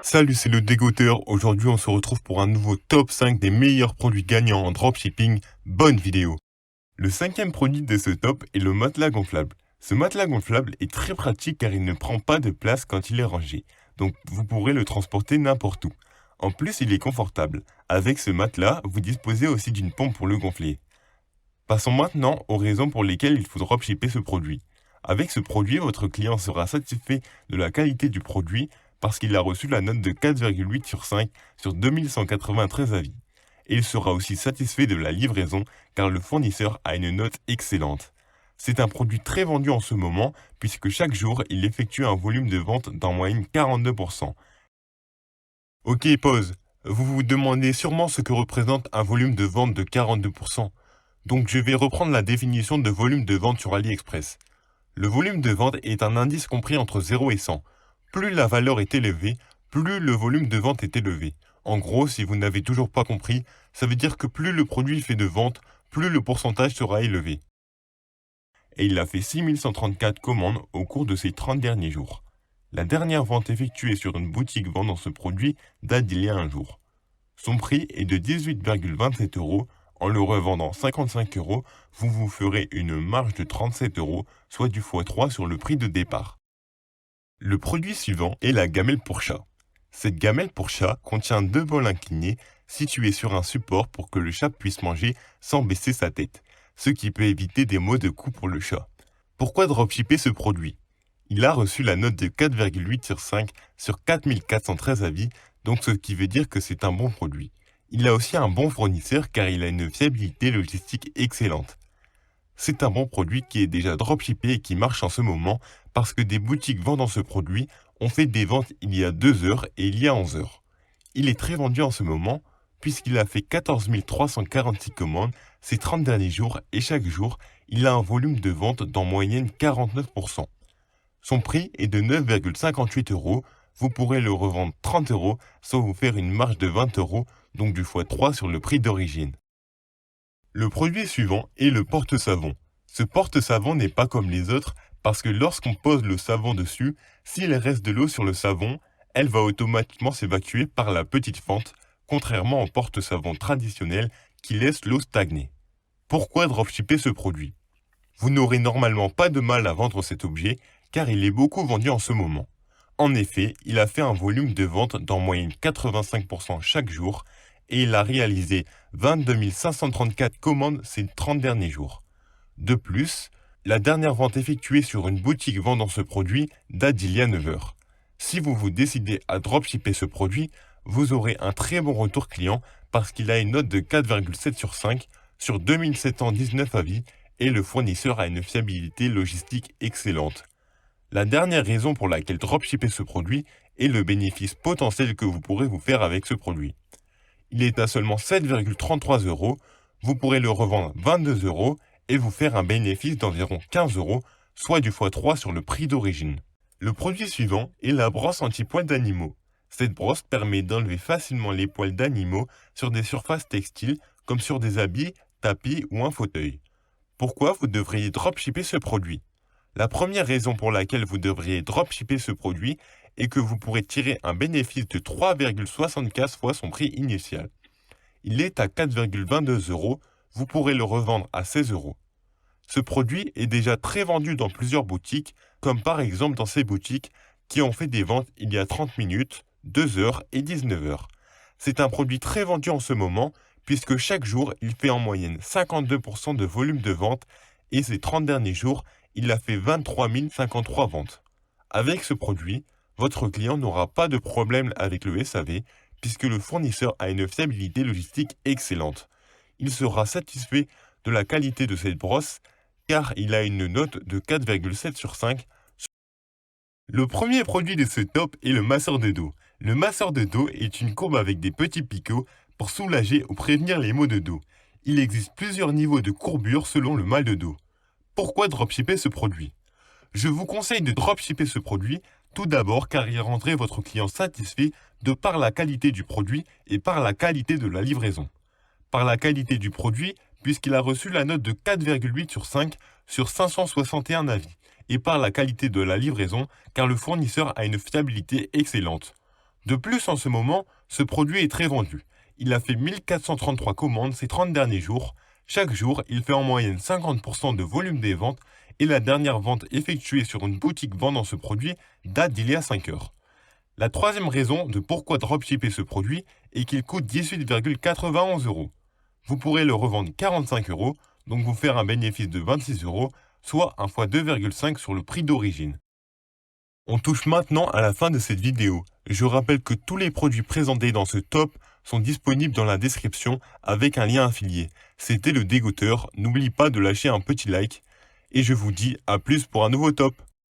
Salut, c'est le dégoteur. Aujourd'hui, on se retrouve pour un nouveau top 5 des meilleurs produits gagnants en dropshipping. Bonne vidéo. Le cinquième produit de ce top est le matelas gonflable. Ce matelas gonflable est très pratique car il ne prend pas de place quand il est rangé. Donc, vous pourrez le transporter n'importe où. En plus, il est confortable. Avec ce matelas, vous disposez aussi d'une pompe pour le gonfler. Passons maintenant aux raisons pour lesquelles il faut dropshipper ce produit. Avec ce produit, votre client sera satisfait de la qualité du produit parce qu'il a reçu la note de 4,8 sur 5 sur 2193 avis. Et il sera aussi satisfait de la livraison car le fournisseur a une note excellente. C'est un produit très vendu en ce moment puisque chaque jour il effectue un volume de vente d'en moyenne 42%. Ok, pause. Vous vous demandez sûrement ce que représente un volume de vente de 42%. Donc je vais reprendre la définition de volume de vente sur AliExpress. Le volume de vente est un indice compris entre 0 et 100. Plus la valeur est élevée, plus le volume de vente est élevé. En gros, si vous n'avez toujours pas compris, ça veut dire que plus le produit fait de ventes, plus le pourcentage sera élevé. Et il a fait 6134 commandes au cours de ces 30 derniers jours. La dernière vente effectuée sur une boutique vendant ce produit date d'il y a un jour. Son prix est de 18,27 euros. En le revendant 55 euros, vous vous ferez une marge de 37 euros, soit du x3 sur le prix de départ. Le produit suivant est la gamelle pour chat. Cette gamelle pour chat contient deux bols inclinés situés sur un support pour que le chat puisse manger sans baisser sa tête, ce qui peut éviter des maux de cou pour le chat. Pourquoi dropshipper ce produit? Il a reçu la note de 4,8 sur 5 sur 4413 avis, donc ce qui veut dire que c'est un bon produit. Il a aussi un bon fournisseur car il a une fiabilité logistique excellente. C'est un bon produit qui est déjà dropshippé et qui marche en ce moment parce que des boutiques vendant ce produit ont fait des ventes il y a 2 heures et il y a 11 heures. Il est très vendu en ce moment puisqu'il a fait 14 346 commandes ces 30 derniers jours et chaque jour, il a un volume de vente d'en moyenne 49%. Son prix est de 9,58 euros. Vous pourrez le revendre 30 euros, sans vous faire une marge de 20 euros, donc du x3 sur le prix d'origine. Le produit suivant est le porte-savon. Ce porte-savon n'est pas comme les autres parce que lorsqu'on pose le savon dessus, s'il reste de l'eau sur le savon, elle va automatiquement s'évacuer par la petite fente, contrairement au porte-savon traditionnel qui laisse l'eau stagner. Pourquoi dropshipper ce produit? Vous n'aurez normalement pas de mal à vendre cet objet car il est beaucoup vendu en ce moment. En effet, il a fait un volume de vente d'en moyenne 85% chaque jour et il a réalisé 22 534 commandes ces 30 derniers jours. De plus, la dernière vente effectuée sur une boutique vendant ce produit date d'il y a 9 heures. Si vous vous décidez à dropshipper ce produit, vous aurez un très bon retour client parce qu'il a une note de 4,7 sur 5 sur 2719 avis et le fournisseur a une fiabilité logistique excellente. La dernière raison pour laquelle dropshipper ce produit est le bénéfice potentiel que vous pourrez vous faire avec ce produit. Il est à seulement 7,33 euros, vous pourrez le revendre 22 euros et vous faire un bénéfice d'environ 15 euros, soit du x3 sur le prix d'origine. Le produit suivant est la brosse anti-poils d'animaux. Cette brosse permet d'enlever facilement les poils d'animaux sur des surfaces textiles comme sur des habits, tapis ou un fauteuil. Pourquoi vous devriez dropshipper ce produit? La première raison pour laquelle vous devriez dropshipper ce produit est que vous pourrez tirer un bénéfice de 3,75 fois son prix initial. Il est à 4,22 euros, vous pourrez le revendre à 16 euros. Ce produit est déjà très vendu dans plusieurs boutiques, comme par exemple dans ces boutiques qui ont fait des ventes il y a 30 minutes, 2 heures et 19 heures. C'est un produit très vendu en ce moment, puisque chaque jour il fait en moyenne 52% de volume de vente et ces 30 derniers jours, il a fait 23 053 ventes. Avec ce produit, votre client n'aura pas de problème avec le SAV puisque le fournisseur a une fiabilité logistique excellente. Il sera satisfait de la qualité de cette brosse car il a une note de 4,7 sur 5. Le premier produit de ce top est le masseur de dos. Le masseur de dos est une courbe avec des petits picots pour soulager ou prévenir les maux de dos. Il existe plusieurs niveaux de courbure selon le mal de dos. Pourquoi dropshipper ce produit? Je vous conseille de dropshipper ce produit tout d'abord car il rendrait votre client satisfait de par la qualité du produit et par la qualité de la livraison. Par la qualité du produit puisqu'il a reçu la note de 4,8 sur 5 sur 561 avis et par la qualité de la livraison car le fournisseur a une fiabilité excellente. De plus, en ce moment, ce produit est très vendu. Il a fait 1433 commandes ces 30 derniers jours. Chaque jour, il fait en moyenne 50% de volume des ventes et la dernière vente effectuée sur une boutique vendant ce produit date d'il y a 5 heures. La troisième raison de pourquoi dropshipper ce produit est qu'il coûte 18,91 euros. Vous pourrez le revendre 45 euros, donc vous faire un bénéfice de 26 euros, soit un fois 2,5 sur le prix d'origine. On touche maintenant à la fin de cette vidéo. Je rappelle que tous les produits présentés dans ce top sont disponibles dans la description avec un lien affilié. C'était le dégoûteur, n'oublie pas de lâcher un petit like et je vous dis à plus pour un nouveau top.